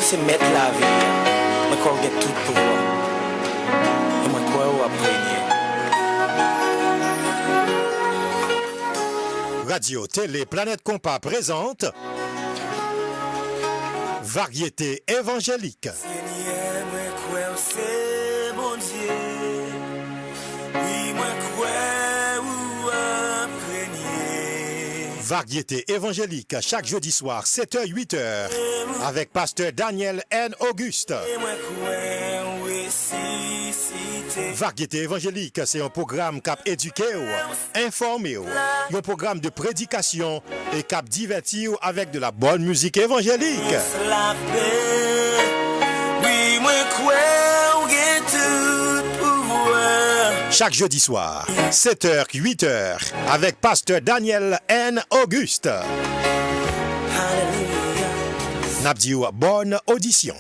c'est mettre la vie. Moi, quand on a tout pouvoir. Et moi, quoi, on va prégner. Radio Télé Planète Compas présente Variété évangélique. Seigneur, moi, quoi, c'est bon Dieu. Oui, moi, quoi, ou à prégner. Variété évangélique chaque jeudi soir 7h 8h avec pasteur Daniel N. Auguste. Et moi, quoi, oui, si, t'es. Variété évangélique, c'est un programme cap éduqué, informé, un programme de prédication et cap divertir avec de la bonne musique évangélique. La paix. Oui, moi, quoi, ou get tout pouvoir. Chaque jeudi soir 7h 8h avec pasteur Daniel N. Auguste. Hallelujah. N'abdiou, bonne audition.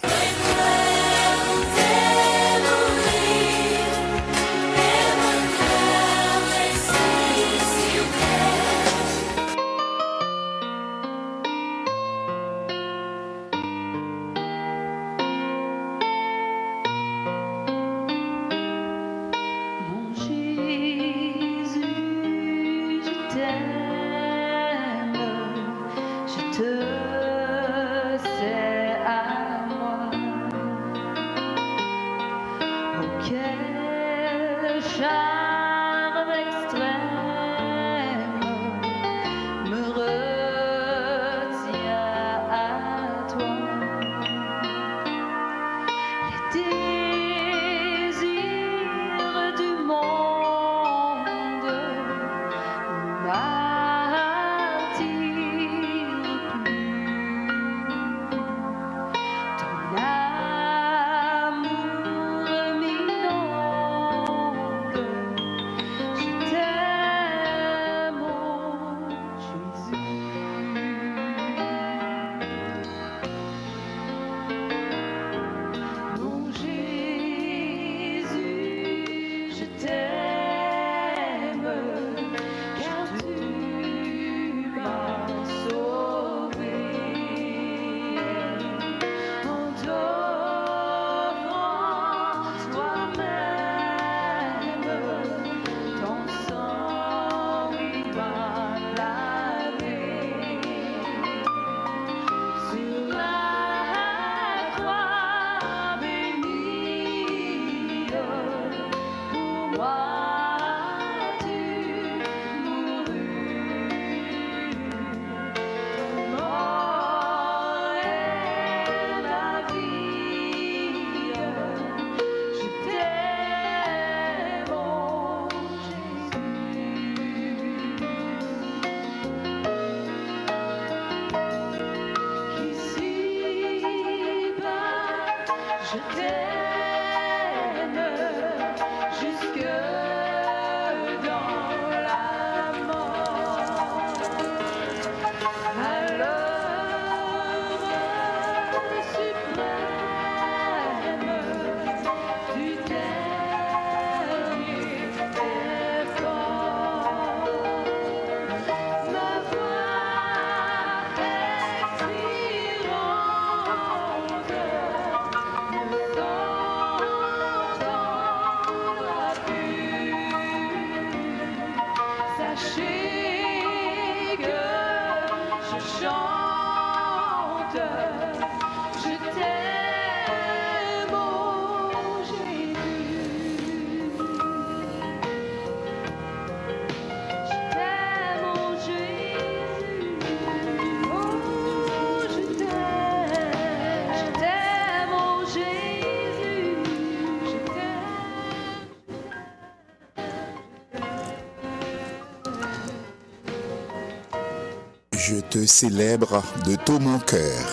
Je te célèbre de tout mon cœur.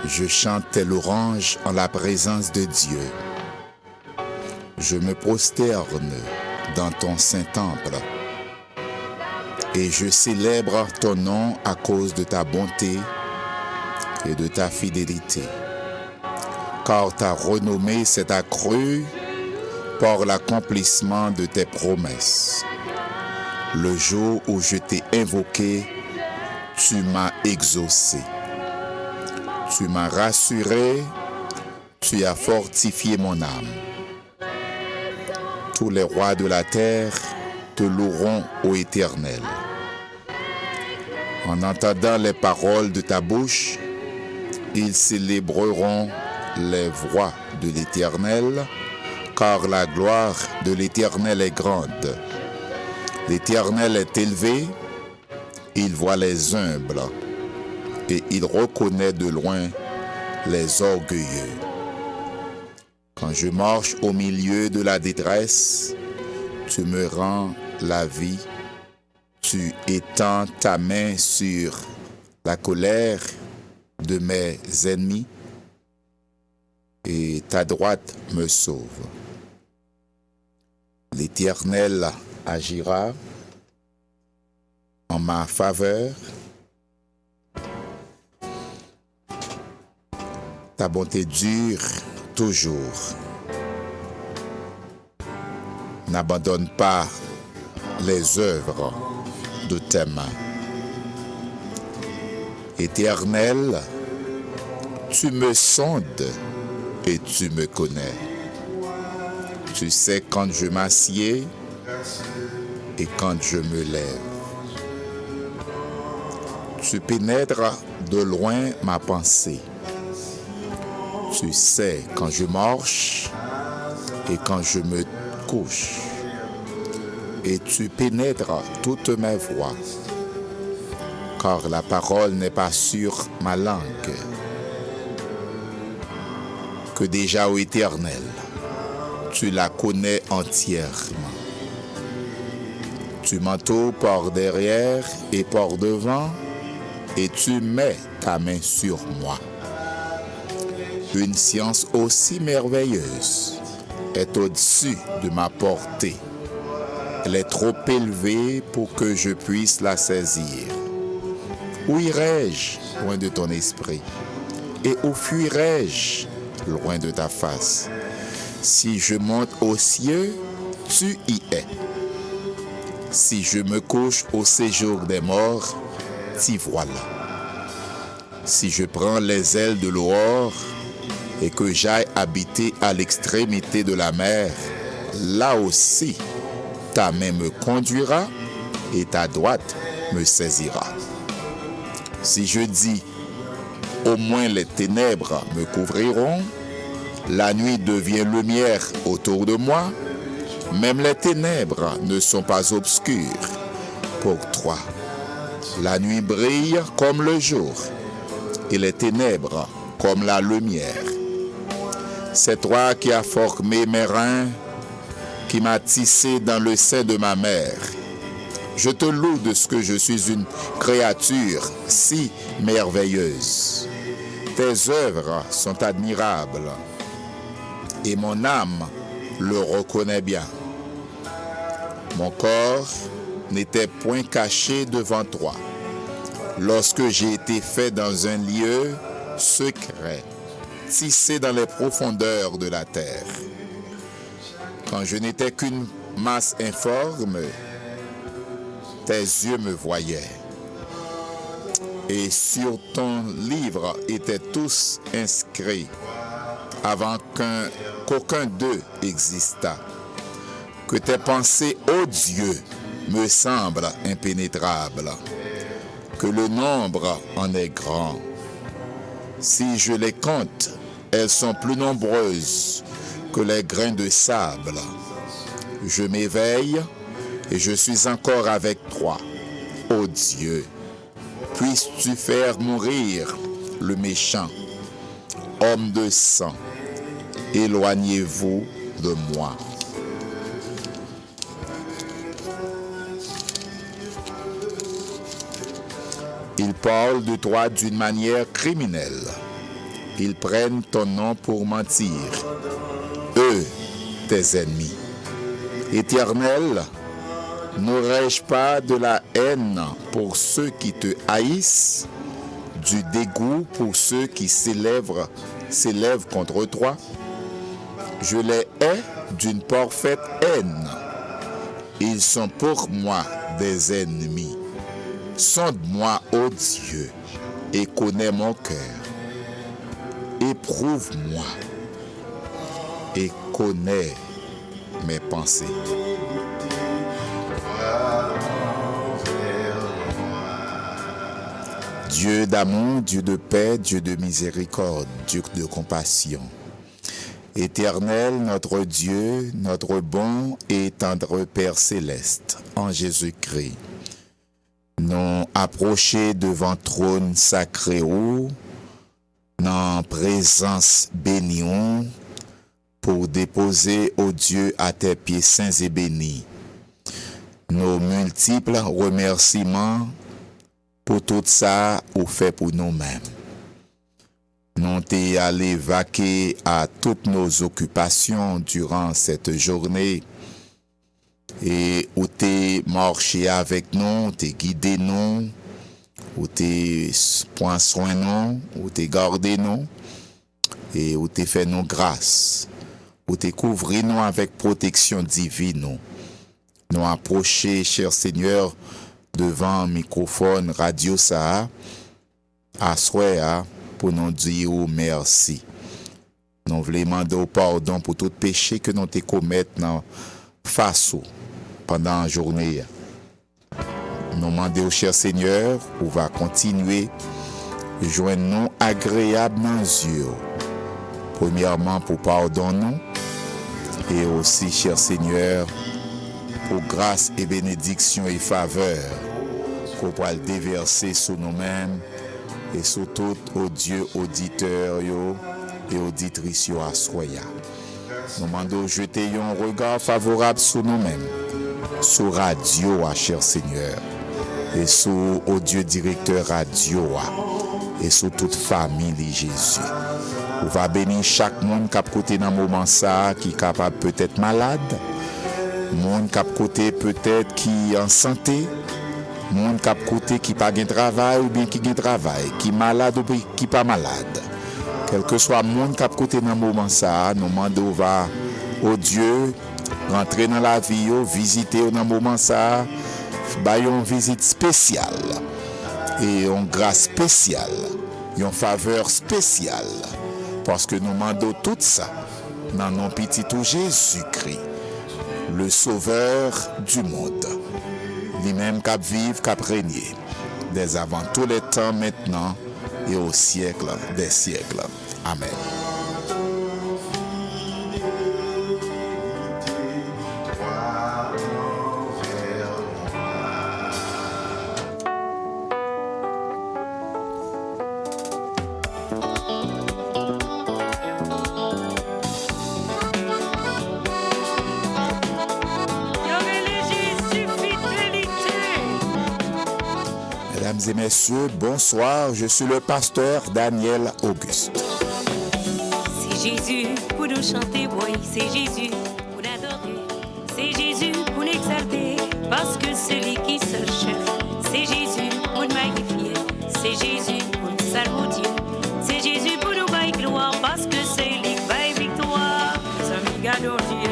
Je chante tes louanges en la présence de Dieu. Je me prosterne dans ton saint temple et je célèbre ton nom à cause de ta bonté et de ta fidélité. Car ta renommée s'est accrue par l'accomplissement de tes promesses. Le jour où je t'ai invoqué, tu m'as exaucé. Tu m'as rassuré, tu as fortifié mon âme. Tous les rois de la terre te loueront, ô Éternel. En entendant les paroles de ta bouche, ils célébreront les voies de l'Éternel, car la gloire de l'Éternel est grande. L'Éternel est élevé, il voit les humbles, et il reconnaît de loin les orgueilleux. Quand je marche au milieu de la détresse, tu me rends la vie, tu étends ta main sur la colère de mes ennemis, et ta droite me sauve. L'Éternel agira en ma faveur. Ta bonté dure toujours. N'abandonne pas les œuvres de tes mains. Éternel, tu me sondes et tu me connais. Tu sais quand je m'assieds et quand je me lève. Tu pénètres de loin ma pensée. Tu sais quand je marche et quand je me couche. Et tu pénètres toutes mes voies, car la parole n'est pas sur ma langue. Que déjà, ô Éternel, tu la connais entièrement. Tu m'entoures par derrière et par devant, et tu mets ta main sur moi. Une science aussi merveilleuse est au-dessus de ma portée. Elle est trop élevée pour que je puisse la saisir. Où irai-je loin de ton esprit? Et où fuirai-je loin de ta face? Si je monte aux cieux, tu y es. Si je me couche au séjour des morts, t'y voilà. Si je prends les ailes de l'aurore et que j'aille habiter à l'extrémité de la mer, là aussi, ta main me conduira et ta droite me saisira. Si je dis, au moins les ténèbres me couvriront, la nuit devient lumière autour de moi, même les ténèbres ne sont pas obscures pour toi. La nuit brille comme le jour et les ténèbres comme la lumière. C'est toi qui as formé mes reins, qui m'as tissé dans le sein de ma mère. Je te loue de ce que je suis une créature si merveilleuse. Tes œuvres sont admirables et mon âme le reconnaît bien. Mon corps n'était point caché devant toi lorsque j'ai été fait dans un lieu secret, tissé dans les profondeurs de la terre. Quand je n'étais qu'une masse informe, tes yeux me voyaient. Et sur ton livre étaient tous inscrits avant qu'aucun d'eux existât. Que tes pensées, ô Dieu, me semblent impénétrables. Que le nombre en est grand. Si je les compte, elles sont plus nombreuses que les grains de sable. Je m'éveille et je suis encore avec toi. Ô Dieu, puisses-tu faire mourir le méchant, homme de sang, éloignez-vous de moi. Ils parlent de toi d'une manière criminelle. Ils prennent ton nom pour mentir. Eux, tes ennemis. Éternel, n'aurais-je pas de la haine pour ceux qui te haïssent, du dégoût pour ceux qui s'élèvent contre toi? Je les hais d'une parfaite haine. Ils sont pour moi des ennemis. Sonde-moi, ô Dieu, et connais mon cœur. éprouve-moi et connais mes pensées. Dieu d'amour, Dieu de paix, Dieu de miséricorde, Dieu de compassion. Éternel, notre Dieu, notre bon et tendre Père céleste, en Jésus-Christ, nous approcher devant trône sacré ou, dans présence bénie pour déposer au Dieu à tes pieds saints et bénis nos multiples remerciements pour tout ça ou fait pour nous-mêmes. Nous t'es allé vaquer à toutes nos occupations durant cette journée et où t'es marché avec nous, t'es guidé nous, où t'es point soin nous, où t'es gardé nous et où t'es fait nous grâce, où t'es couvri nous avec protection divine. Nous approcher, cher Seigneur, devant microphone radio ça à souhait pour nous dire merci. Nous voulons demander pardon pour tout péché que nous te commettons face pendant la journée. Nous demandons au cher Seigneur, où va continuer joindre nous agréable dans les yeux. Premièrement pour pardon nous et aussi cher Seigneur pour grâce et bénédiction et faveur qu'on pourra déverser sur nous-mêmes et sur tout Dieu auditeur et auditrice à soya. Nous demandons jeter un regard favorable sur nous-mêmes, sur radio à cher Seigneur, et sur Dieu directeur radio et sur toute famille de Jésus. On va bénir chaque monde qui a côté dans moment ça, qui est capable peut-être malade, monde qui a côté peut-être qui est en santé, monde qui a côté qui pas de travail ou bien qui a travail, qui est malade ou qui pas malade. Quel que soit le monde qui a côté dans moment ça, nous demandons va au Dieu rentrer dans la vie, visiter dans moment ça, faire une visite spéciale et une grâce spéciale, une faveur spéciale. Parce que nous demandons tout ça dans nos petits tout Jésus-Christ, le Sauveur du monde, lui-même qui vive, qui régné, dès avant tous les temps maintenant et au siècle des siècles. Amen. Mesdames et messieurs, bonsoir, je suis le pasteur Daniel Auguste. C'est Jésus pour nous chanter, oui, c'est Jésus pour l'adorer, c'est Jésus pour l'exalter, parce que c'est lui qui se chef, c'est Jésus pour nous magnifier, c'est Jésus pour nous saluer, c'est Jésus pour nous bailler gloire, parce que c'est lui qui baille victoire, ça me garde Dieu.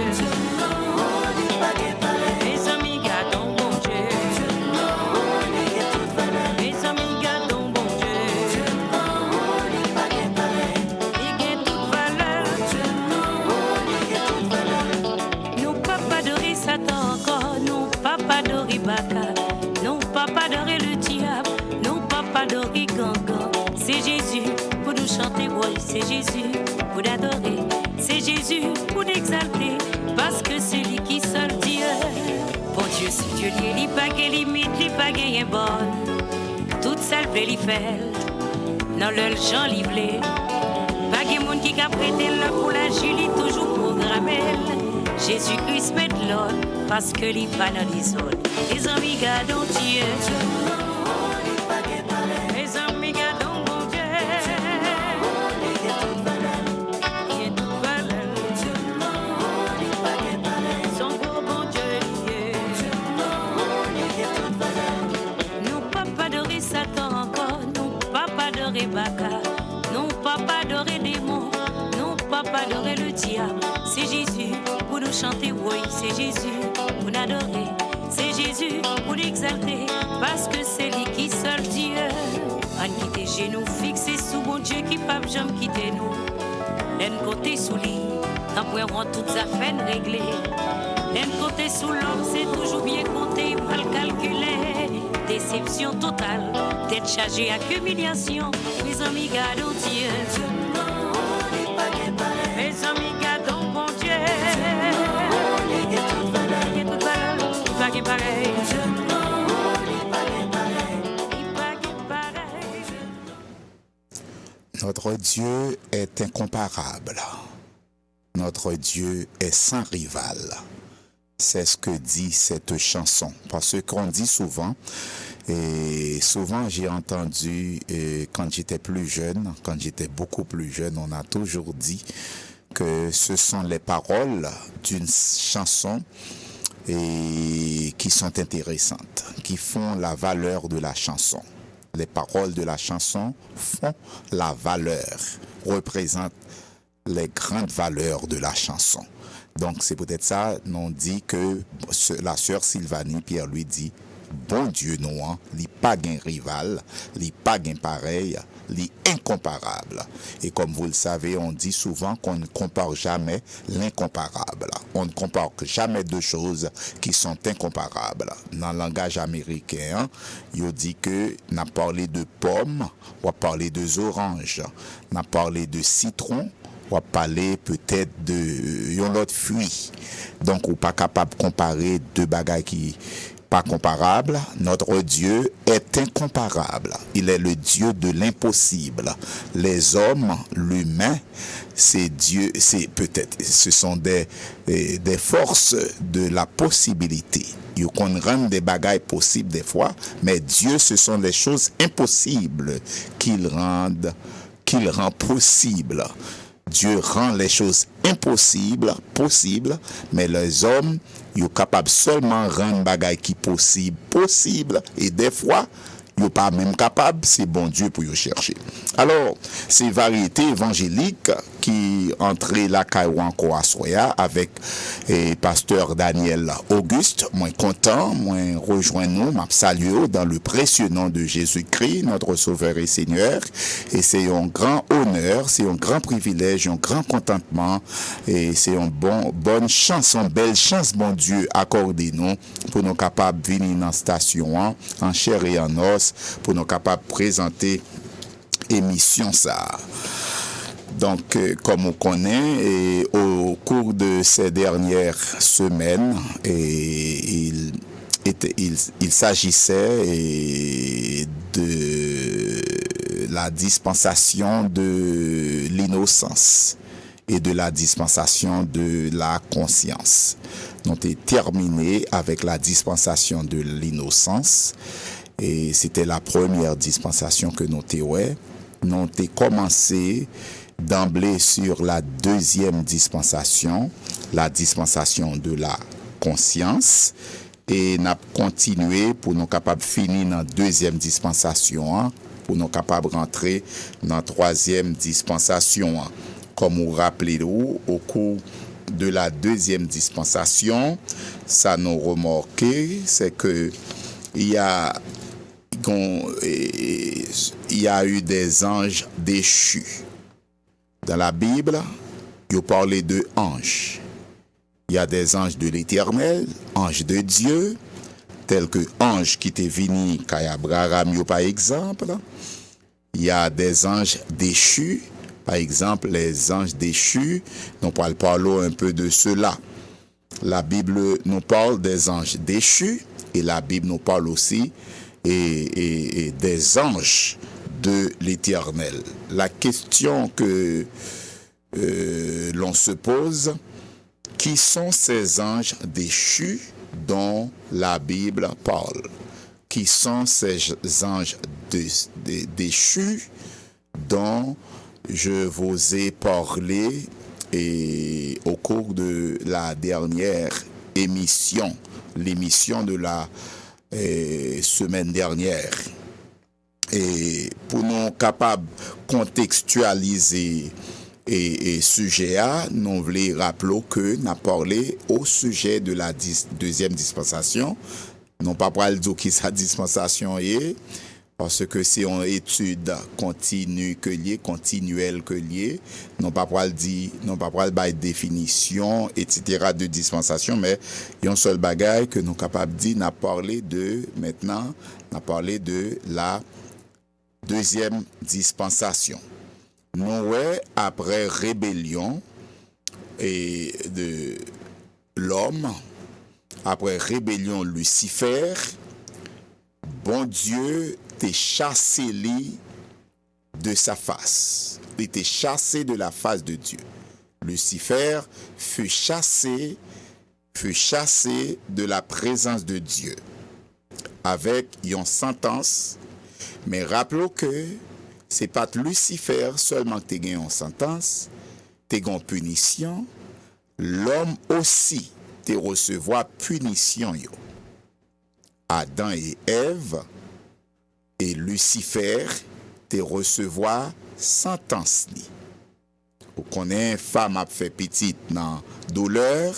Non, papa adorer le diable, non, papa adorer Gangan. C'est Jésus pour nous chanter, oui, c'est Jésus pour l'adorer, c'est Jésus pour l'exalter, parce que c'est lui qui seul Dieu. Bon Dieu, c'est Dieu, il n'y a pas de limite, il n'y a pas de bonne. Toute ça, il fait, dans le gens livrés. Pas de monde qui a prêté là pour la Julie, toujours programmé. Jésus-Christ met l'ordre, parce que l'il va dans les zones. Les amis gardons Dieu. Les amis gardons bon Dieu. Il est toute valeur. Son gros bon Dieu lié. Nous pas adorer Satan encore. Nous pas adorer Baka. Non pas adorer démon. Non pas adorer le diable. C'est Jésus pour nous chanter, oui, c'est Jésus pour nous adorer, c'est Jésus pour l'exalter, parce que c'est lui qui seul Dieu. En qui tes genoux fixés sous bon Dieu qui pas jamais quitter nous. L'un côté sous lit, après on toutes affaires réglées. L'un côté sous l'homme, c'est toujours bien compté, mal calculé. Déception totale, tête chargée à humiliation. Mes amis, gardons Dieu. Mes amis, gardons bon Dieu. Il y a toute valeur, il pas pareil. Notre Dieu est incomparable. Notre Dieu est sans rival. C'est ce que dit cette chanson. Parce qu'on dit souvent, et souvent j'ai entendu quand j'étais plus jeune, quand j'étais beaucoup plus jeune, on a toujours dit que ce sont les paroles d'une chanson et qui sont intéressantes, qui font la valeur de la chanson. Les paroles de la chanson font la valeur, représentent les grandes valeurs de la chanson. Donc c'est peut-être ça, on dit que la sœur Sylvanie Pierre lui dit, bon Dieu non, li pas gain rival, li pas gain pareil, li incomparable. Et comme vous le savez, on dit souvent qu'on ne compare jamais l'incomparable. On ne compare jamais deux choses qui sont incomparables. Dans le langage américain, il dit que n'a parlé de pommes, on a parlé de oranges, on a parlé de citron, on va parler peut-être de yon autre fruit. Donc, on n'est pas capable de comparer deux bagages qui pas comparables. Notre Dieu est incomparable. Il est le Dieu de l'impossible. Les hommes, l'humain, c'est Dieu, c'est peut-être, ce sont des forces de la possibilité. Ils qu'on rend des bagages possibles des fois, mais Dieu, ce sont les choses impossibles qu'il rend possibles. Dieu rend les choses impossibles, possibles, mais les hommes, ils sont capables seulement de rendre des choses qui sont possibles, et des fois, ils ne sont pas même capables, c'est bon Dieu pour y chercher. Alors, ces variétés évangéliques qui entraient la Caïwan encore à Soya avec pasteur Daniel Auguste, moi content, moi rejoindre nous, m'a salué dans le précieux nom de Jésus-Christ, notre Sauveur et Seigneur, et c'est un grand honneur, c'est un grand privilège, un grand contentement, et c'est une bonne chance, une belle chance, bon Dieu, accordez-nous pour nous capables de venir dans la station en chair et en os, pour nous capables de présenter émission ça. Donc, comme on connaît, au cours de ces dernières semaines, il s'agissait de la dispensation de l'innocence et de la dispensation de la conscience. Nous avons terminé avec la dispensation de l'innocence, et c'était la première dispensation que nous avons. Nous avons commencé d'emblée sur la deuxième dispensation, la dispensation de la conscience, et nous avons continué pour nous capables de finir dans la deuxième dispensation, pour nous capables de rentrer dans la troisième dispensation. Comme vous rappelez-vous, au cours de la deuxième dispensation, ça nous remarqué, c'est que il y a eu des anges déchus. Dans la Bible, il parlait de anges. Il y a des anges de l'Éternel, anges de Dieu, tels que anges qui étaient venus à Abraham, par exemple. Il y a des anges déchus, par exemple, les anges déchus. Nous parlons un peu de cela. La Bible nous parle des anges déchus, et la Bible nous parle aussi et des anges de l'Éternel. La question que l'on se pose, qui sont ces anges déchus dont la Bible parle? Qui sont ces anges déchus dont je vous ai parlé au cours de la dernière émission, l'émission de la semaine dernière? Et pour nous capables de contextualiser et sujet à, nous voulons rappeler que nous avons parlé au sujet de la deuxième dispensation. Non pas pour dire qui sa dispensation est, Parce que c'est une étude continue que liée, continuelle que liée, non pas pour le dire, non pas pour le bail définition, etc. de dispensation, mais il y a un seul bagage que nous sommes capables de dire, n'a parlé de, maintenant, n'a parlé de la deuxième dispensation. Nous, ouais, après rébellion et de l'homme, après rébellion Lucifer, bon Dieu t'est chassé lui de sa face. Il était chassé de la face de Dieu. Lucifer fut chassé de la présence de Dieu avec une sentence. Mais rappelons que c'est pas Lucifer seulement qui a gagné une sentence, qui a gagné une punition, l'homme aussi te recevoir punition yo. Adam et Ève et Lucifer te recevoir sentence ni. Ou connaît femme a fait petite dans douleur,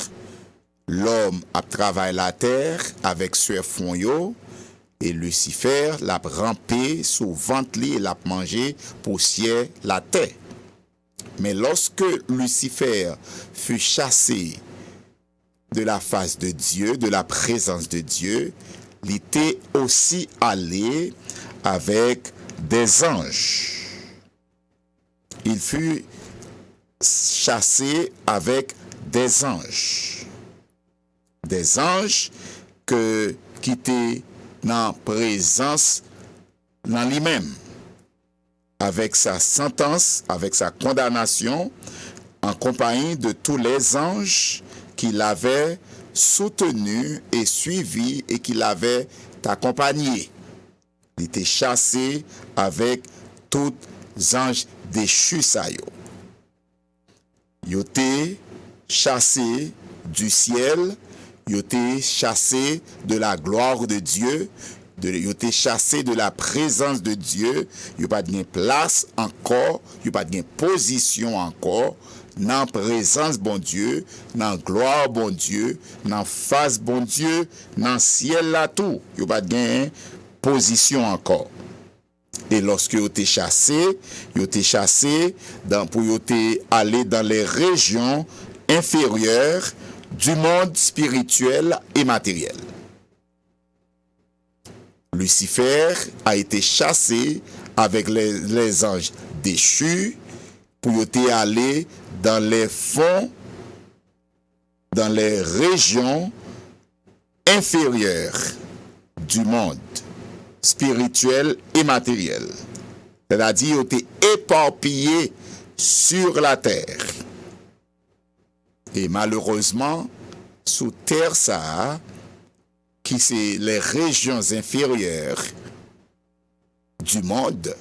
l'homme a travaillé la terre avec sueur fond yo et Lucifer l'a rampé sous ventre li et l'a mangé poussière la terre. Mais lorsque Lucifer fut chassé de la face de Dieu, de la présence de Dieu, il était aussi allé avec des anges. Il fut chassé avec des anges. Des anges qui étaient dans présence dans lui-même, avec sa sentence, avec sa condamnation, en compagnie de tous les anges qu'il avait soutenu et suivi et qu'il avait accompagné. Il était chassé avec tous les anges déchus ça yo. Il était chassé du ciel, il était chassé de la gloire de Dieu, il était chassé de la présence de Dieu, il n'y a pas de place encore, il n'y a pas de position encore, dans présence bon Dieu, dans gloire bon Dieu, dans face bon Dieu, dans ciel là tout, il n'y a pas de position encore. Et lorsque vous êtes chassé, pour aller dans les régions inférieures du monde spirituel et matériel. Lucifer a été chassé avec les anges déchus pour aller dans les fonds, dans les régions inférieures du monde spirituel et matériel. C'est-à-dire, il était éparpillé sur la terre. Et malheureusement, sous terre, ça, qui c'est les régions inférieures du monde,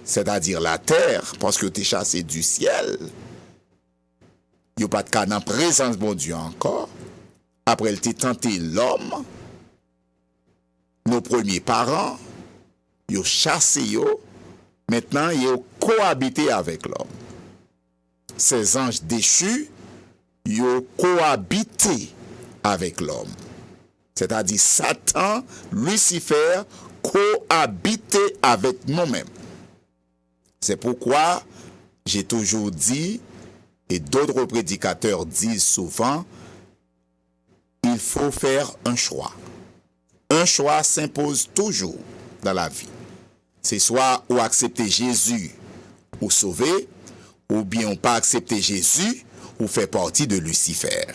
c'est-à-dire la terre, parce que tu es chassé du ciel, il n'y a pas de cas dans la présence de bon Dieu encore. Après, il t'a tenté l'homme, nos premiers parents, ils ont chassé, maintenant ils ont cohabité avec l'homme. Ces anges déchus, ils ont cohabité avec l'homme. C'est-à-dire Satan, Lucifer, cohabité avec nous-mêmes. C'est pourquoi j'ai toujours dit, et d'autres prédicateurs disent souvent, il faut faire un choix. Un choix s'impose toujours dans la vie. C'est soit ou accepter Jésus ou sauver, ou bien pas accepter Jésus ou faire partie de Lucifer.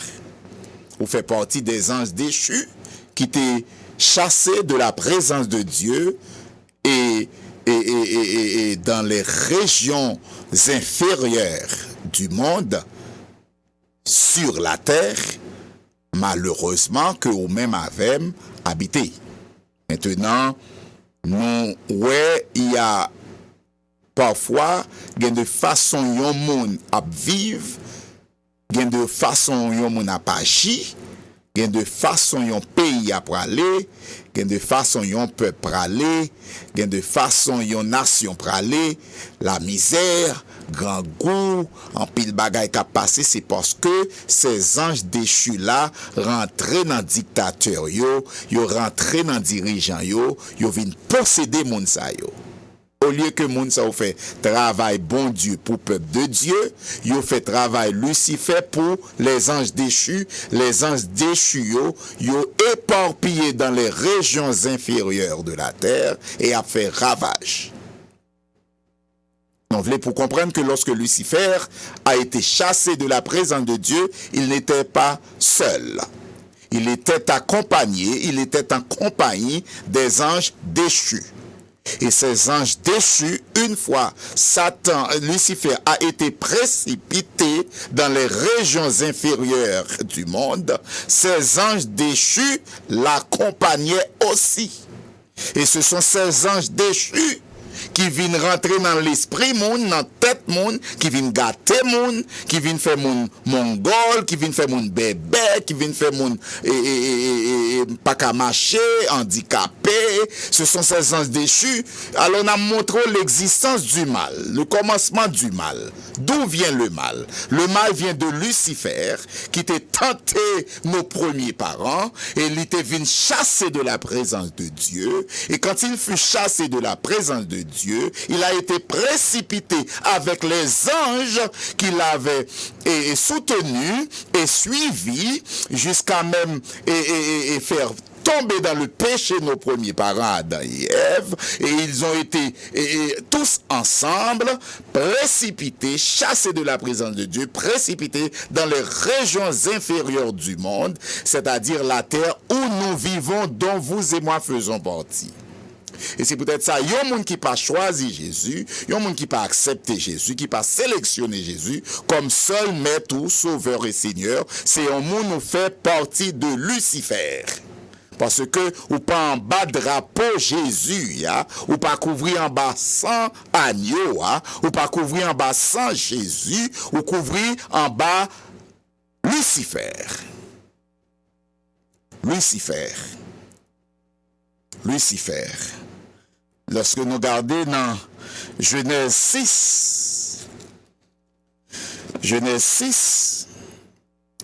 Ou faire partie des anges déchus qui étaient chassés de la présence de Dieu et dans les régions inférieures du monde, sur la terre, malheureusement que ou même avec habité. Maintenant, nous, ouais, il y a parfois de façon yon moun à vivre, de façon yon moun à agir, gen de façon yon pays à praler, gen de façon yon peuple praler, gen de façon yon nation praler, la misère, grand goût, en pile bagay qui a passé, c'est parce que ces anges déchus là rentrent dans dictateur yo rentrent dans dirigeant yo vinn posséder moun sa yo. Au lieu que moun sa ou fait travail bon Dieu pour peuple de Dieu, yo fait travail Lucifer pour les anges déchus. Les anges déchus yo éparpillés dans les régions inférieures de la terre et a fait ravage. On voulait pour comprendre que lorsque Lucifer a été chassé de la présence de Dieu, il n'était pas seul. Il était accompagné, il était en compagnie des anges déchus. Et ces anges déchus, une fois Lucifer a été précipité dans les régions inférieures du monde, ces anges déchus l'accompagnaient aussi. Et ce sont ces anges déchus qui viennent rentrer dans l'esprit moun, dans tête moun, qui viennent gâter moun, qui viennent faire moun mongol, qui viennent faire moun bébé, qui viennent faire moun pas qu'à marcher, handicapé. Ce sont ces anges déchus. Alors on a montré l'existence du mal, le commencement du mal. D'où vient le mal? Le mal vient de Lucifer, qui était tenté nos premiers parents, et il était venu chasser de la présence de Dieu. Et quand il fut chassé de la présence de Dieu, il a été précipité avec les anges qu'il avait soutenus et suivis jusqu'à même et faire tomber dans le péché nos premiers parents, Adam et Ève, et ils ont été tous ensemble précipités, chassés de la présence de Dieu, précipités dans les régions inférieures du monde, c'est-à-dire la terre où nous vivons, dont vous et moi faisons partie. Et c'est peut-être ça, il y a un monde qui pas choisi Jésus, il y a un monde qui pas accepté Jésus, qui pas sélectionné Jésus comme seul maître ou sauveur et seigneur. C'est un monde qui fait partie de Lucifer. Parce que ou pas en bas drapeau Jésus, ya, ou pas couvrir en bas sans agneau, ya, ou pas couvrir en bas sans Jésus, ou couvrir en bas Lucifer. Lucifer. Lorsque nous regardons dans Genèse 6,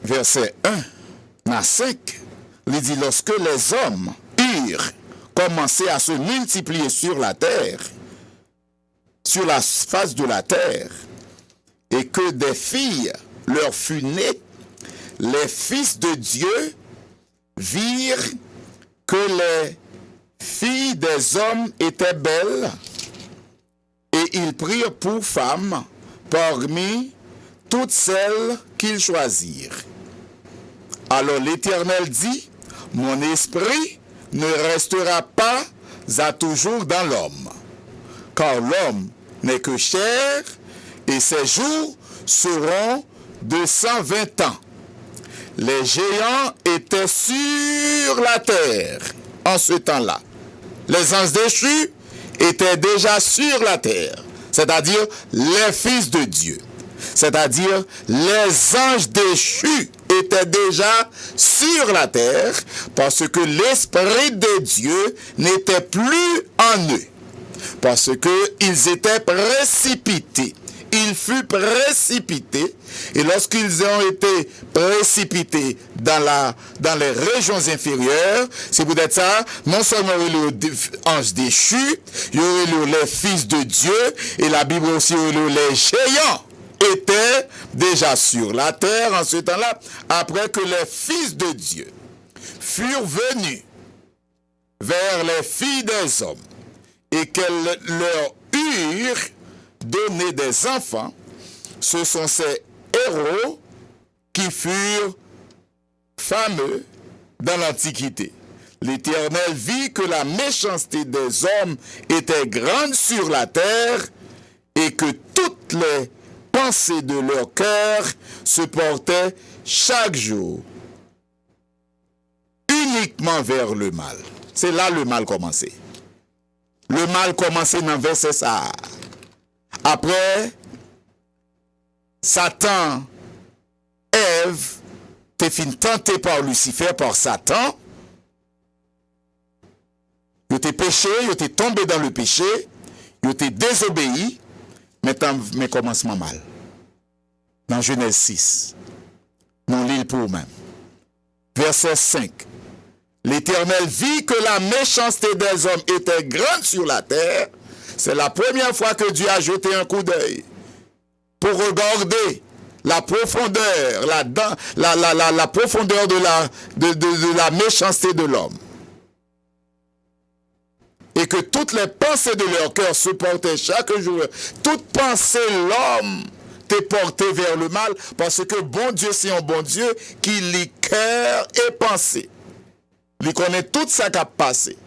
verset 1 à 5, il dit, lorsque les hommes eurent commencé à se multiplier sur la terre, sur la face de la terre, et que des filles leur furent nées, les fils de Dieu virent que les filles des hommes étaient belles, et ils prirent pour femmes parmi toutes celles qu'ils choisirent. Alors l'Éternel dit, mon esprit ne restera pas à toujours dans l'homme, car l'homme n'est que chair, et ses jours seront de 120 ans. Les géants étaient sur la terre en ce temps-là. Les anges déchus étaient déjà sur la terre, c'est-à-dire les fils de Dieu. C'est-à-dire les anges déchus étaient déjà sur la terre parce que l'Esprit de Dieu n'était plus en eux. Parce qu'ils étaient précipités. Il fut précipité, et lorsqu'ils ont été précipités dans les régions inférieures, c'est peut-être ça, non seulement les anges déchus, il y aurait les fils de Dieu, et la Bible aussi, les géants étaient déjà sur la terre en ce temps-là, après que les fils de Dieu furent venus vers les filles des hommes, et qu'elles leur eurent donner des enfants. Ce sont ces héros qui furent fameux dans l'Antiquité. L'Éternel vit que la méchanceté des hommes était grande sur la terre et que toutes les pensées de leur cœur se portaient chaque jour uniquement vers le mal. C'est là le mal commençait. Le mal commençait dans verset ça. Après, Satan, Ève, t'es fin tenté par Lucifer, par Satan. Yo t'es péché, yo t'es tombé dans le péché, yo t'es désobéi. Maintenant, mais commencement mal. Dans Genèse 6. Non, l'île pour vous-même. Verset 5. L'Éternel vit que la méchanceté des hommes était grande sur la terre. C'est la première fois que Dieu a jeté un coup d'œil pour regarder la profondeur, la profondeur de la méchanceté de l'homme. Et que toutes les pensées de leur cœur se portaient chaque jour. Toute pensée, l'homme t'est porté vers le mal, parce que bon Dieu, c'est un bon Dieu qui lit cœur et pensée. Il connaît tout ça qui a passé.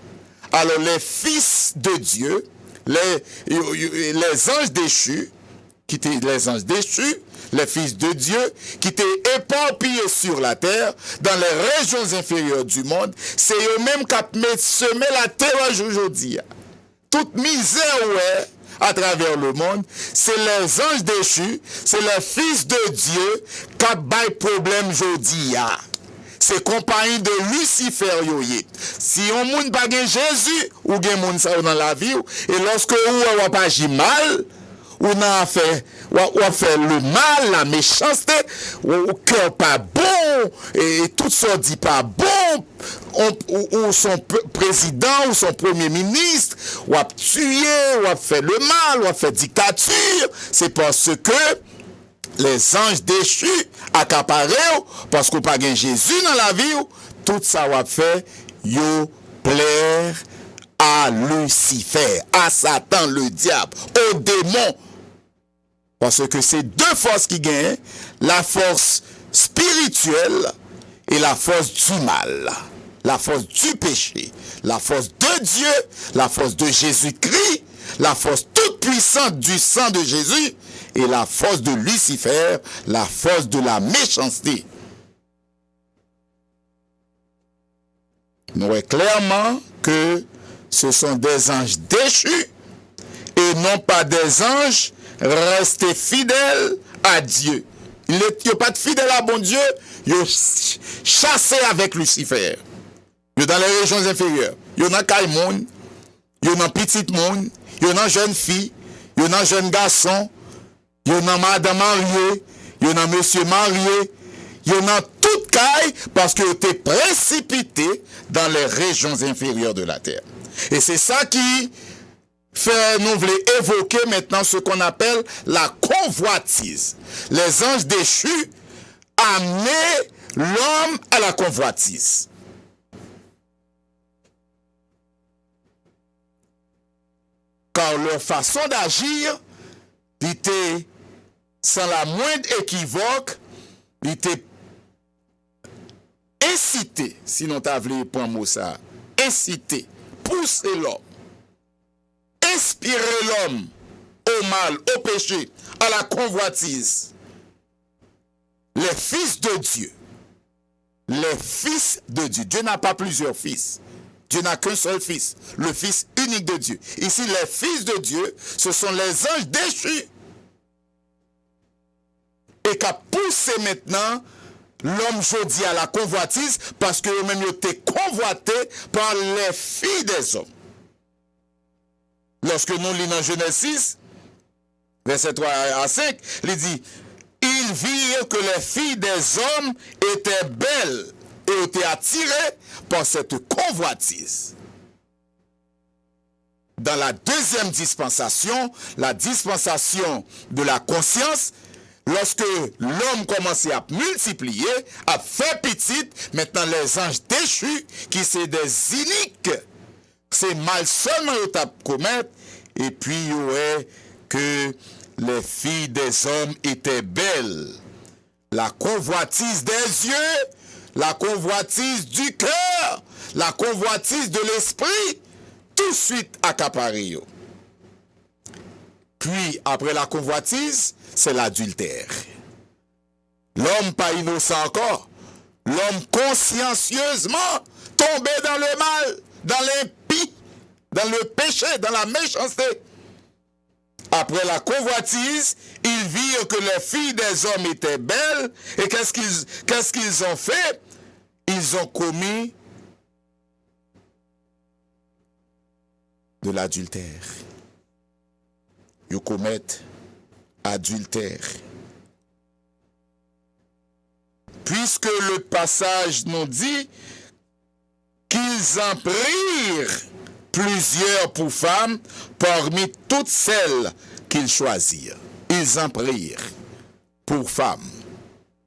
Alors les fils de Dieu, les anges déchus, les fils de Dieu, qui étaient éparpillés sur la terre, dans les régions inférieures du monde, c'est eux-mêmes qui ont semé la terre aujourd'hui. Toute misère, ouais, à travers le monde, c'est les anges déchus, c'est les fils de Dieu qui ont des problèmes aujourd'hui. C'est compagnie de Lucifer yoye. Si on moun pas gen Jésus, ou gen moun sa dans la vie, et lorsque ou pas agi mal, ou fait le mal, la méchanceté, ou cœur pas bon, et tout ça dit pas bon, ou son président, ou son premier ministre, ou a tué, ou a fait le mal, ou a fait dictature, c'est parce que les anges déchus accaparés parce qu'on pas gain Jésus dans la vie, tout ça va faire yo plaire à Lucifer, à Satan le diable, au démon. Parce que c'est deux forces qui gagnent, la force spirituelle et la force du mal, la force du péché, la force de Dieu, la force de Jésus-Christ, la force toute puissante du sang de Jésus, et la force de Lucifer, la force de la méchanceté. Nous voyons clairement que ce sont des anges déchus et non pas des anges restés fidèles à Dieu. Il n'y a pas de fidèles à bon Dieu, ils sont chassés avec Lucifer. Ils sont dans les régions inférieures. Ils sont dans Caïmon, ils sont dans Petite Monde, ils sont dans jeune fille, ils sont dans jeune garçon. Il y a madame mariée, il y a monsieur marié, il y a toute caille parce que tu es précipité dans les régions inférieures de la terre. Et c'est ça qui fait nous voulons évoquer maintenant ce qu'on appelle la convoitise. Les anges déchus amenaient l'homme à la convoitise. Car leur façon d'agir était sans la moindre équivoque, il était incité, sinon tu as voulu pour un mot ça, incité, pousser l'homme, inspirer l'homme au mal, au péché, à la convoitise. Les fils de Dieu, Dieu n'a pas plusieurs fils. Dieu n'a qu'un seul fils, le fils unique de Dieu. Ici, les fils de Dieu, ce sont les anges déchus. Et qu'a poussé maintenant l'homme jodi à la convoitise parce que eux-mêmes ils étaient convoités par les filles des hommes. Lorsque nous lisons Genèse 6, verset 3 à 5, il dit, ils virent que les filles des hommes étaient belles et étaient attirées par cette convoitise. Dans la deuxième dispensation, la dispensation de la conscience, lorsque l'homme commençait à multiplier, à faire petit, maintenant les anges déchus, qui c'est des iniques, c'est mal seulement à commettre, et puis il y aurait que les filles des hommes étaient belles. La convoitise des yeux, la convoitise du cœur, la convoitise de l'esprit, tout de suite accaparé. Puis, après la convoitise, c'est l'adultère. L'homme pas innocent encore, l'homme consciencieusement tombé dans le mal, dans l'impie, dans le péché, dans la méchanceté, Après la convoitise, ils virent que les filles des hommes étaient belles. Et qu'est-ce qu'ils ont fait? Ils ont commis de l'adultère. Ils commettent adultère. Puisque le passage nous dit qu'ils en prirent plusieurs pour femmes parmi toutes celles qu'ils choisirent. Ils en prirent pour femmes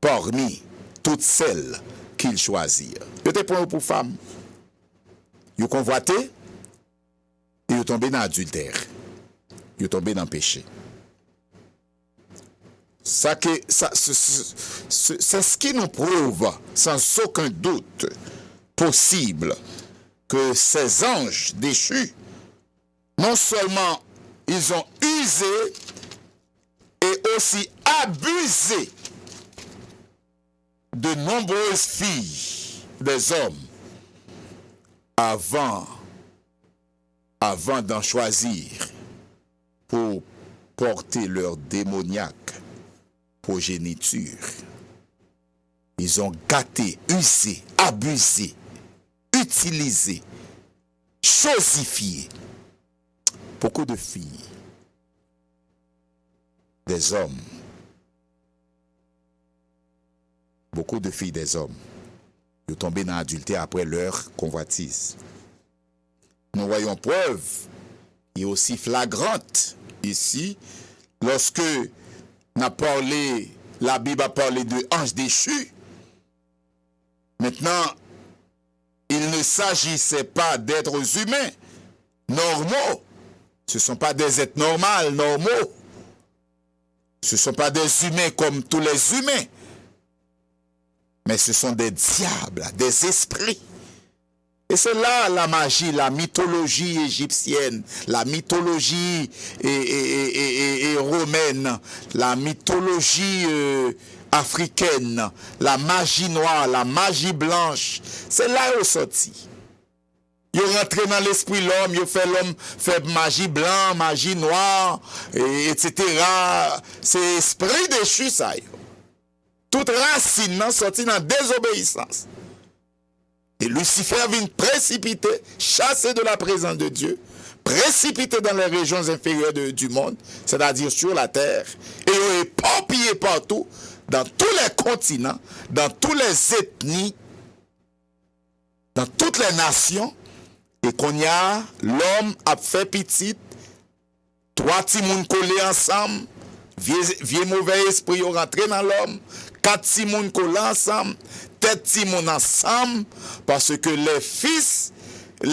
parmi toutes celles qu'ils choisirent. Ils étaient pour femmes. Ils convoité et ils tombé dans l'adultère. Ils tombé dans le péché. C'est ce qui nous prouve sans aucun doute possible que ces anges déchus, non seulement ils ont usé et aussi abusé de nombreuses filles des hommes avant d'en choisir pour porter leur démoniaque progéniture. Ils ont gâté, usé, abusé, utilisé, chosifié beaucoup de filles, des hommes, beaucoup de filles des hommes. Ils sont tombés dans l'adultère après leur convoitise. Nous voyons preuve, et aussi flagrante ici, lorsque la Bible a parlé de anges déchus. Maintenant, il ne s'agissait pas d'êtres humains normaux. Ce ne sont pas des êtres normaux. Ce ne sont pas des humains comme tous les humains. Mais ce sont des diables, des esprits. Et c'est là la magie, la mythologie égyptienne, la mythologie romaine, la mythologie africaine, la magie noire, la magie blanche. C'est là où sorti. Ils rentrent dans l'esprit l'homme, ils fait l'homme fait magie blanche, magie noire, etc. C'est esprit déchu ça. Toute racine sorti dans désobéissance. Et Lucifer vient précipiter, chasser de la présence de Dieu, précipiter dans les régions inférieures du monde, c'est-à-dire sur la terre, et éparpillé partout, dans tous les continents, dans toutes les ethnies, dans toutes les nations, et qu'on y a, l'homme a fait petite, trois petits moun collés ensemble, vieux mauvais esprit ont rentré dans l'homme, quatre petits moun collés ensemble, tête petits moun ensemble, parce que les fils de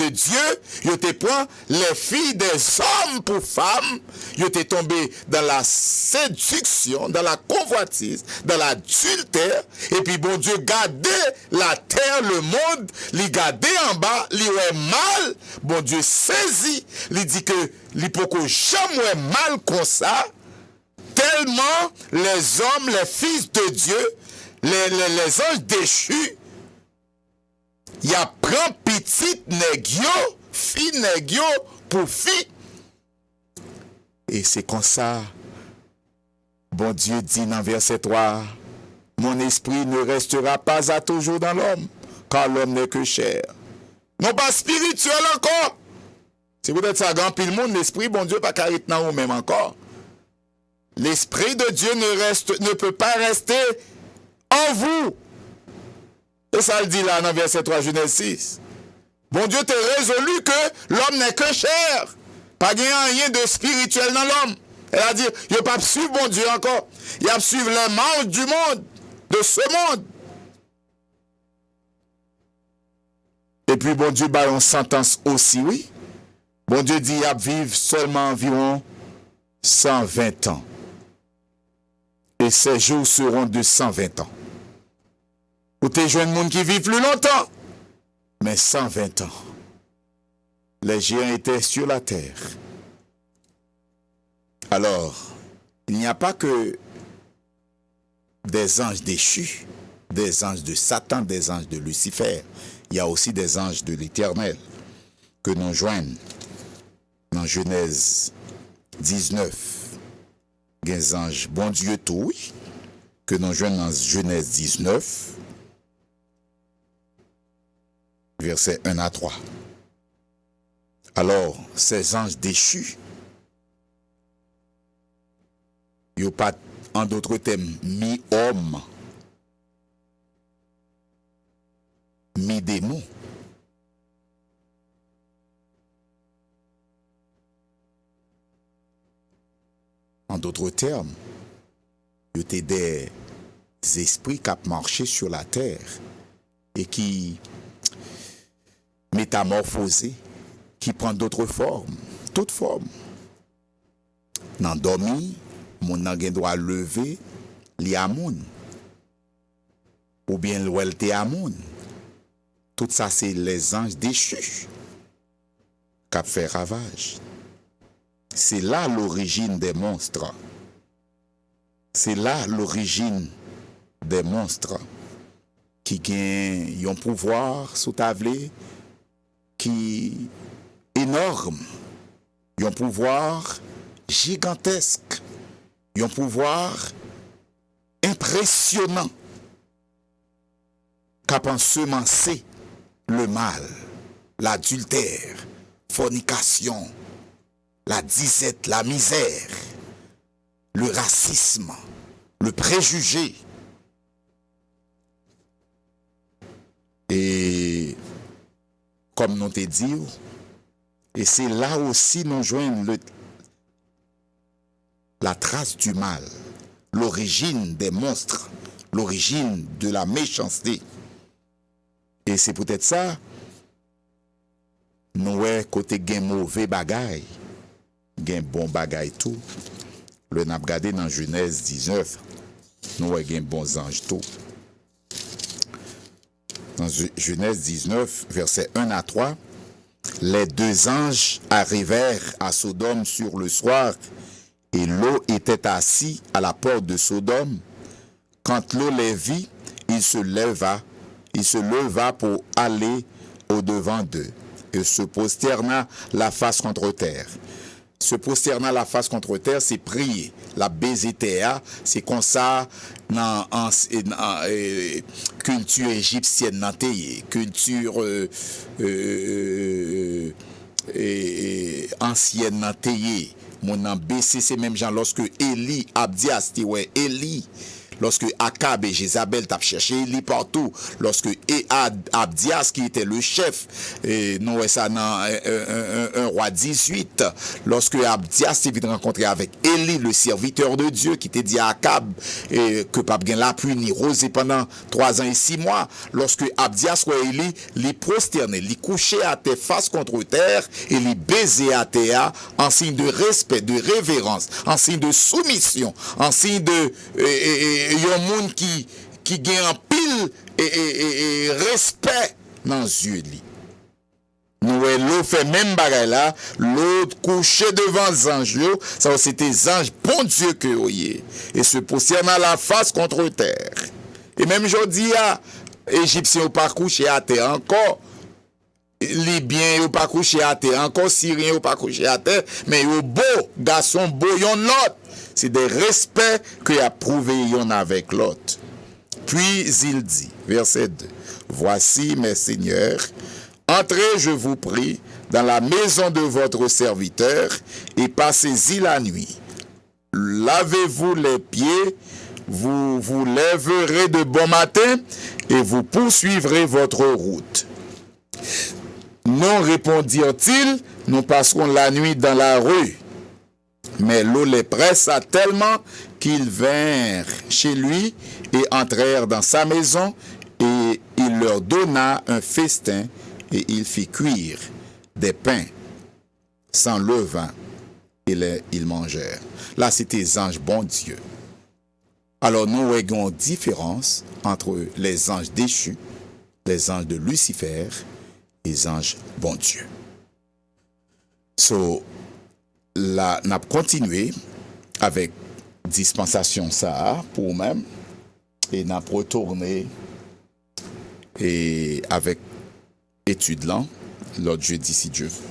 Dieu, ils étaient pris les filles des hommes pour femmes, ils étaient tombés dans la séduction, dans la convoitise, dans l'adultère, et puis bon Dieu gardait la terre, le monde, les gardait en bas, les ouais mal, bon Dieu saisit, il dit que les poko jamais mal comme ça, tellement les hommes, les fils de Dieu, les anges déchus, il y a prend petite négio, fille négio pour fille. Et c'est comme ça, bon Dieu dit dans verset 3, mon esprit ne restera pas à toujours dans l'homme, car l'homme n'est que chair. Non pas spirituel encore. Si vous êtes ça, grand pile monde, l'esprit, bon Dieu, pas carré dans vous même encore. L'esprit de Dieu ne peut pas rester en vous. Et ça le dit là dans verset 3, Genèse 6. Bon Dieu t'a résolu que l'homme n'est que chair. Pas rien de spirituel dans l'homme. C'est-à-dire, il n'a pas suivre bon Dieu encore. Il a suivre les marches du monde, de ce monde. Et puis bon Dieu bat une sentence aussi, oui. Bon Dieu dit, il va vivre seulement environ 120 ans. Et ces jours seront de 120 ans. Ou t'es jeunes monde qui vivent plus longtemps. Mais 120 ans. Les géants étaient sur la terre. Alors, il n'y a pas que des anges déchus, des anges de Satan, des anges de Lucifer. Il y a aussi des anges de l'Éternel que nous joignent dans Genèse 19, des anges bon Dieu tout, oui, que nous jouons dans Genèse 19, versets 1 à 3. Alors, ces anges déchus, ils n'ont pas, en d'autres termes, mi-homme, mi-démon. En d'autres termes, ils étaient des esprits qui marchaient sur la terre et qui métamorphosés, qui prennent d'autres formes, toutes formes. Dans dormi, mon nangen doit lever li amoun. Ou bien l'ouelte amoun. Tout ça, c'est les anges déchus qui fait ravage. C'est là l'origine des monstres. C'est là l'origine des monstres qui gagnent un pouvoir sous tablé qui est énorme, un pouvoir gigantesque, un pouvoir impressionnant qui a ensemencé le mal, l'adultère, fornication, la disette, la misère, le racisme, le préjugé. Et comme nous te dit, et c'est là aussi nous joignons la trace du mal, l'origine des monstres, l'origine de la méchanceté. Et c'est peut-être ça, nous côté gain mauvais bagaille, gain bon bagaille tout. Le n'a regardé dans Genèse 19, nous gain bons anges tout. Dans Genèse 19, versets 1 à 3, les deux anges arrivèrent à Sodome sur le soir, et Lot était assis à la porte de Sodome. Quand Lot les vit, il se leva pour aller au-devant d'eux, et se prosterna la face contre terre. Se prosterna la face contre terre, c'est prier. La baiser terre, c'est comme ça dans culture égyptienne, dans culture ancienne, dans mon en baissé, c'est même genre lorsque Élie, Abdias, Élie, lorsque Akab et Jézabel t'ont cherché Élie partout, lorsque Abdias qui était le chef, nous ça dans un roi 18, lorsque Abdias s'est vite rencontré avec Élie, le serviteur de Dieu, qui t'a dit à Akab que pas bien la pluie ni rosée pendant 3 ans et 6 mois, lorsque Abdias ou Élie les prosterné, les couché à terre face contre terre et les baiser à terre en signe de respect, de révérence, en signe de soumission, en signe de il y a un monde qui gagne en pile et respect dans les yeux. Nous, l'eau fait même bagaille là, l'autre couché devant les anges, ça c'était les anges, bon Dieu que voyez, et se prosterne à la face contre terre. Et même aujourd'hui, Égyptiens n'ont pas couché à terre encore, Libyens n'ont pas couché à terre encore, Syriens n'ont pas couché à terre, mais ils ont beau, garçon beau, ils ont l'autre. C'est des respects qu'il a prouvé yon avec l'autre. Puis il dit, verset 2, voici mes seigneurs, entrez, je vous prie, dans la maison de votre serviteur et passez-y la nuit. Lavez-vous les pieds, vous vous lèverez de bon matin et vous poursuivrez votre route. Non, répondirent-ils, nous passerons la nuit dans la rue. Mais Lot les pressa tellement qu'ils vinrent chez lui et entrèrent dans sa maison, et il leur donna un festin, et il fit cuire des pains sans levain, et ils mangèrent. Là, c'était les anges bon Dieu. Alors, nous voyons une différence entre les anges déchus, les anges de Lucifer, et les anges bon Dieu. Là, n'a continué avec dispensation ça pour même, et n'a retourné et avec étude là l'autre jeudi si Dieu veut.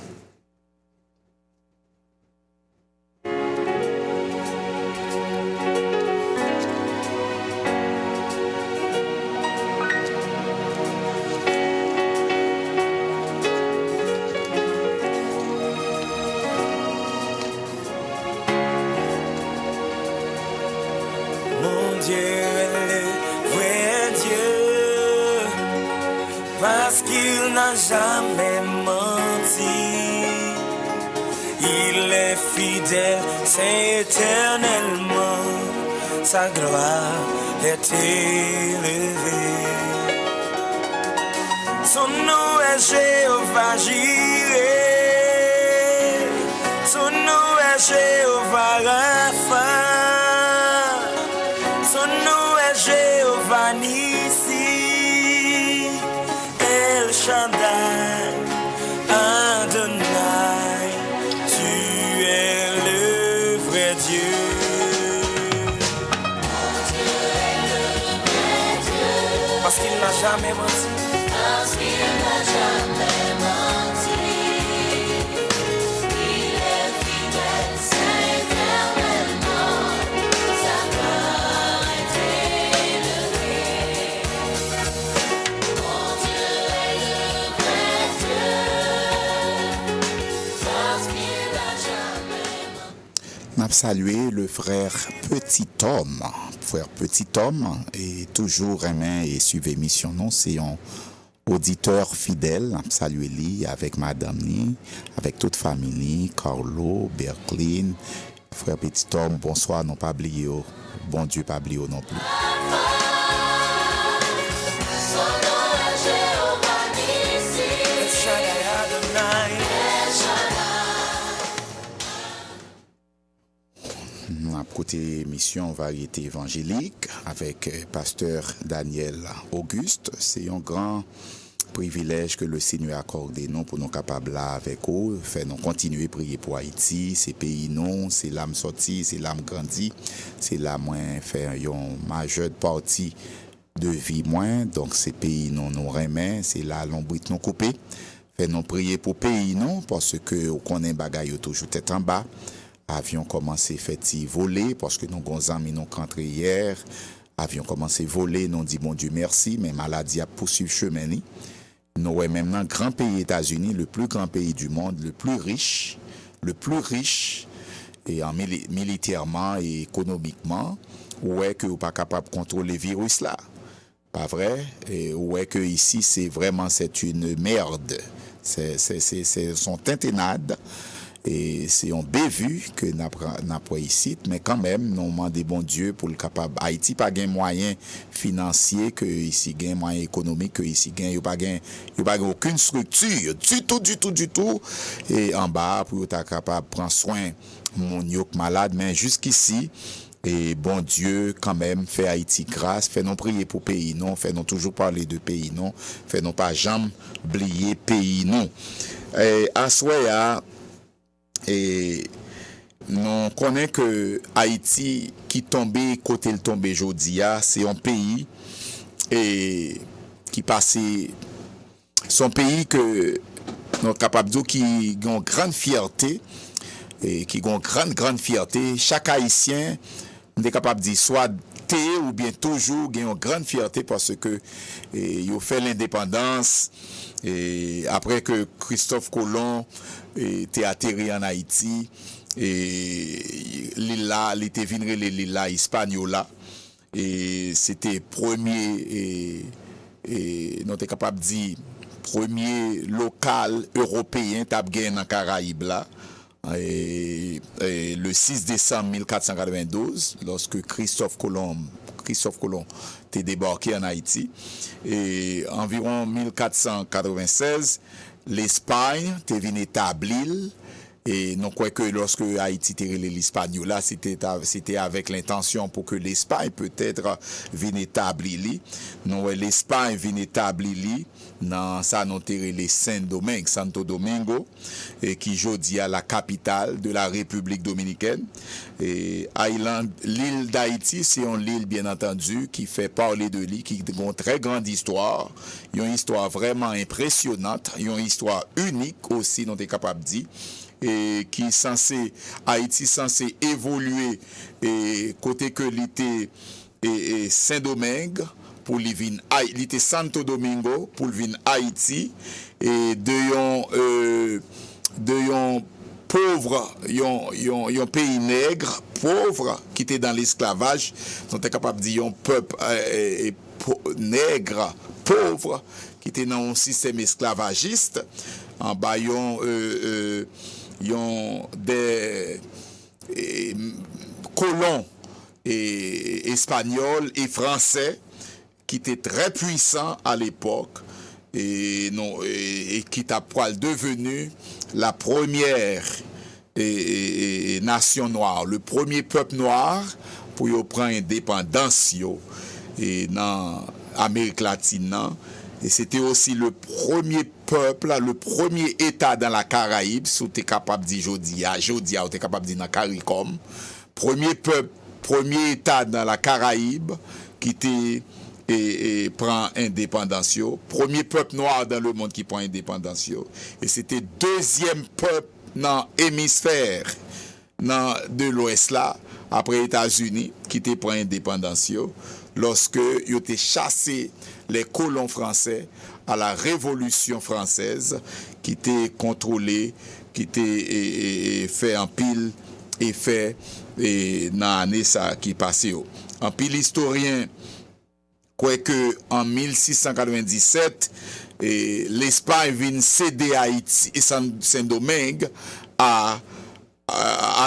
Dieu est le vrai Dieu, parce qu'il n'a jamais menti. Il est fidèle, c'est éternellement, sa gloire est élevée. Son nom est Jéhovah Jireh, son nom est Jéhovah Rapha, son nom est Jéhovah Nissi, El Shaddai, Adonai, tu es le vrai Dieu. Parce qu'il n'a jamais menti. Parce qu'il n'a jamais menti, il est fidèle, c'est éternellement, sa gloire est élevée. Mon Dieu est le vrai Dieu, parce qu'il n'a jamais menti. On a salué le frère Petit Homme. Frère Petit Homme est toujours aimé et suivez mission. Non, c'est un auditeur fidèle. Saluez lui avec madame ni, avec toute famille, Carlo, Berklin, frère Petit Homme, bonsoir, non pas oublié, bon Dieu pas oublié non plus. Son nom est Jéhovah Nissi, El Shaddai, Adonai. El Shaddai. On a côté mission variété évangélique avec pasteur Daniel Auguste. C'est un grand privilège que le Seigneur a accordé nous pour nous capables là avec eux, faire nous continuer à prier pour Haïti, ces pays non, c'est l'âme sortie, c'est l'âme grandie, c'est là moins faire une majeure partie de vie moins, donc ces pays non nous remet, c'est là l'ombre nous couper, faire nous prier pour pays non parce que on connaît bagaille toujours tête en bas. Avions commencé fait voler parce que nos grands amis nous rentré hier, avions commencé voler, nous dit bon Dieu merci, mais maladie a poursuivi chemin ni. Nous sommes maintenant grand pays États-Unis, le plus grand pays du monde, le plus riche et en militairement et économiquement, où est que vous pas capable de contrôler le virus là. Pas vrai? Et où est que ici c'est une merde. C'est son tinténade. Et c'est un bévu que n'a pas ici, mais quand même, nous demandons bon Dieu pour le capable. Haïti pas gain moyen financier que ici gain moyen économique que ici gain, il pas gain aucune structure du tout. Et en bas pour être capable prendre soin mon yok malade, mais jusqu'ici. Et bon Dieu, quand même, fait Haïti grâce, fait non prier pour pays non, fait non toujours parler de pays non, fait non pas jamais oublier pays non. Et à soya et nous connaissons que Haïti qui tombé côté le tombé jodia, c'est un pays et qui passait son pays que nous capable de dire qui a une grande fierté et qui a une grande fierté. Chaque Haïtien est capable de dire soit ou bien toujours une grande fierté parce que il a fait l'indépendance et après que Christophe Colomb était atterri en Haïti et l'île là, il était venu l'île là Hispaniola et c'était premier et nous était capable de dire premier local européen tap gagné dans Caraïbes là. Et le 6 décembre 1492, lorsque Christophe Colomb était débarqué en Haïti, et environ 1496, l'Espagne était venue établir. Et non quoi que lorsque Haïti était l'Espagne là, c'était avec l'intention pour que l'Espagne peut-être vienne établir. Non, l'Espagne vienne établir dans ça non les Saint-Domingue, Santo Domingo, et qui aujourd'hui à la capitale de la République dominicaine. Et l'île d'Haïti, c'est une île bien entendu qui fait parler de lui, qui a une très grande histoire, une histoire vraiment impressionnante, une histoire unique aussi, on est capable de dire. Et qui est censé, Haïti censé évoluer et côté que l'était Saint-Domingue pour l'ivin l'était Santo Domingo pour l'ivin Haïti et de yon pauvre, un pays nègre, pauvre, qui était dans l'esclavage, sont capables de dire un peuple nègre, pauvre, qui était dans un système esclavagiste, en bas, des colons espagnols et français qui étaient très puissants à l'époque et qui t'a devenu la première nation noire, le premier peuple noir pour prendre indépendance et dans l'Amérique latine. Et c'était aussi le premier peuple, le premier État dans la Caraïbe, si tu es capable de dire Jodia, ou tu es capable de dire dans CARICOM. Premier peuple, premier État dans la Caraïbe qui prend indépendance. Premier peuple noir dans le monde qui prend indépendance. Et c'était deuxième peuple dans l'hémisphère de l'Ouest là, après les États-Unis, qui prend indépendance. Lorsque ils ont chassé les colons français à la Révolution française, qui était contrôlée, qui était fait en pile et fait dans l'année qui passait. En pile historien, quoique en 1697, l'Espagne vient céder Haïti et Saint-Domingue à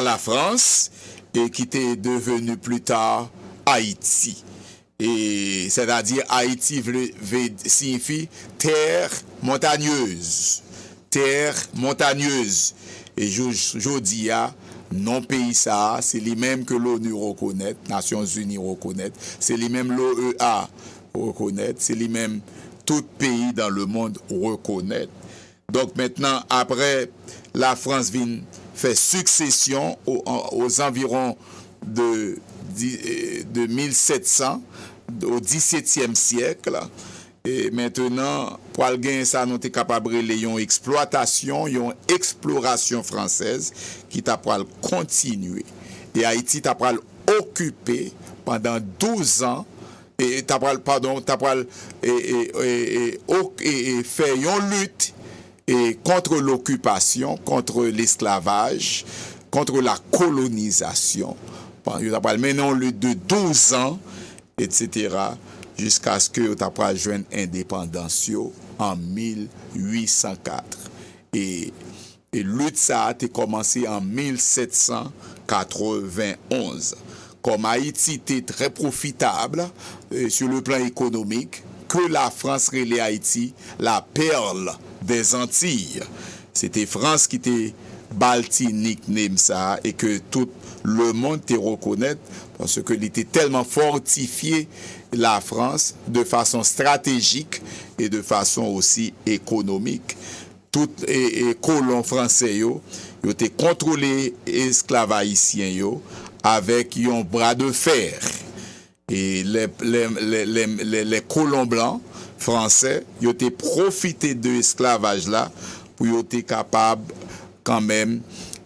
la France, et qui était devenu plus tard Haïti. Et c'est-à-dire Haïti signifie terre montagneuse. Terre montagneuse. Et je dis, non pays ça, c'est les mêmes que l'ONU reconnaît, Nations Unies reconnaît, c'est les mêmes l'OEA reconnaît, c'est les mêmes tout pays dans le monde reconnaît. Donc maintenant, après, la France vient faire succession aux environs de 1700 au XVIIe siècle. Et maintenant, pour le gain, ça nous est capable de une exploitation, une exploration française qui t'a pour continuer. Et Haïti t'a pour occuper pendant 12 ans et t'a pour faire une lutte contre l'occupation, contre l'esclavage, contre la colonisation. Maintenant, une lutte de 12 ans, etc., jusqu'à ce que tu aies joint indépendance en 1804. Et lutte ça a commencé en 1791. Comme Haïti était très profitable sur le plan économique, que la France relait Haïti la perle des Antilles. C'était France qui était baltinique ça et que tout le monde te reconnaît parce que il était tellement fortifié la France de façon stratégique et de façon aussi économique. Tous les colons français ils étaient contrôlés esclaves haïtiens avec un bras de fer. Et les colons blancs français ils étaient profité de l'esclavage là pour être capables quand même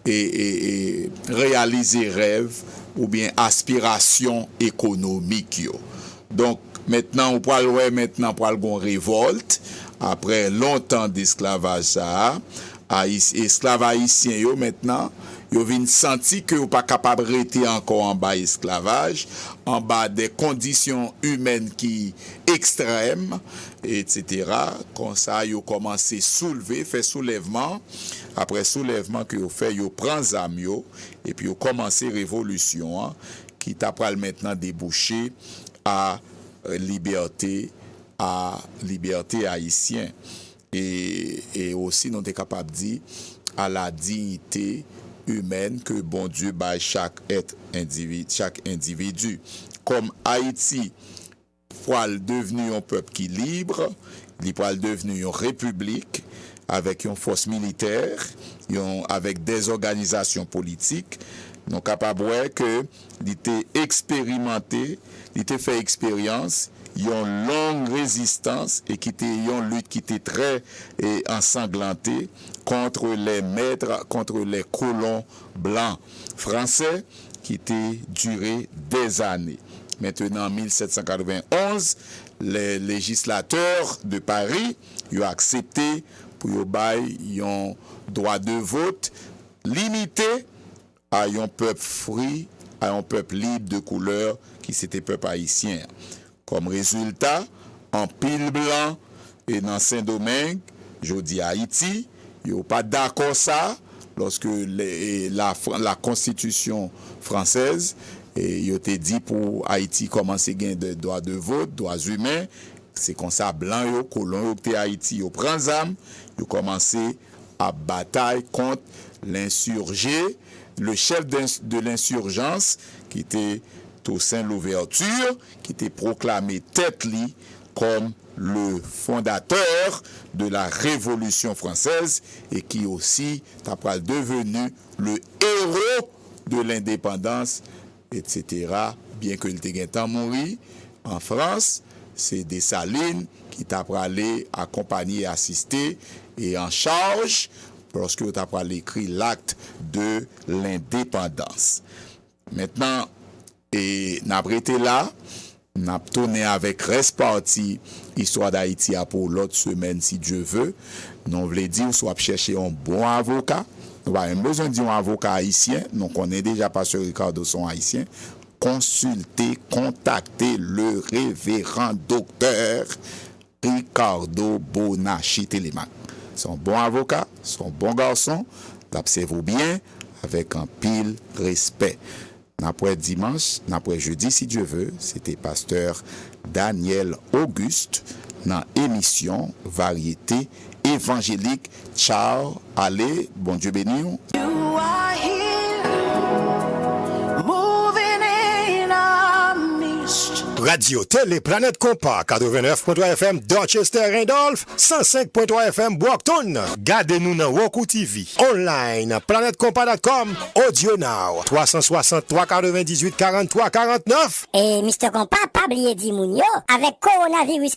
et réaliser rêve ou bien aspiration économique. Donc maintenant on parle maintenant pour une révolte après longtemps d'esclavage ça esclaves haïtiens maintenant ils viennent sentir que ou pas capable de rester encore en bas esclavage, en bas des conditions humaines qui extrêmes, etc. Comme ça, ils ont commencé à soulever, faire soulèvement. Après soulèvement que vous fait, ils prennent Zamio et puis ils ont commencé révolution qui t'apprend maintenant déboucher à liberté haïtienne. Et aussi, nous sommes capables de dire à la dignité humaine que bon Dieu baille chaque individu. Comme Haïti pour devenu un peuple qui libre, il pour devenu une république avec une force militaire, avec des organisations politiques, nous capables que il était expérimenté, il était fait expérience, il y a une longue résistance et qui était une lutte qui était très ensanglantée contre les maîtres, contre les colons blancs français qui était duré des années. Maintenant, en 1791, les législateurs de Paris ont accepté pour bailler un droit de vote limité à un peuple free, à un peuple libre de couleur qui c'était peuple haïtien. Comme résultat, en pile blanc et dans Saint-Domingue, je dis Haïti, ils n'ont pas d'accord ça lorsque la constitution française et il était dit pour Haïti commencer à gagner des droits de vote, droits humains, c'est comme ça blanc yo colon yo Haïti yo prend armes, yo commencé à bataille contre l'insurgé, le chef de l'insurgence qui était Toussaint Louverture, qui était proclamé tête li comme le fondateur de la Révolution française et qui aussi est devenu le héros de l'indépendance, etc. Bien que le Téguentan mourit en France, c'est Dessalines qui t'a allé accompagner, assister et en charge lorsque tu as écrit l'acte de l'indépendance. Maintenant, et n'a été là, n'a tourné avec reste parti Histoire d'Haïti pour l'autre semaine si Dieu veut. Nous voulons dire soit chercher un bon avocat. Nous avons besoin d'un avocat haïtien. Nous connaissons déjà Pasteur Ricardo son haïtien. Consultez, contactez le révérend docteur Ricardo Bonachi Télémac. C'est un bon avocat, c'est un bon garçon. L'observez bien avec un pile respect. Après dimanche, après jeudi, si Dieu veut, c'était pasteur Daniel Auguste dans l'émission Variété évangélique. Ciao, allez, bon Dieu béni. Radio Télé Planète Compas 89.3 FM Dorchester Randolph 105.3 FM Brockton. Gardez-nous dans Roku TV. Online planètecompas.com. Audio Now 363 98 43 49. Et Mr. Compas, pas oublier dit Mounio, avec coronavirus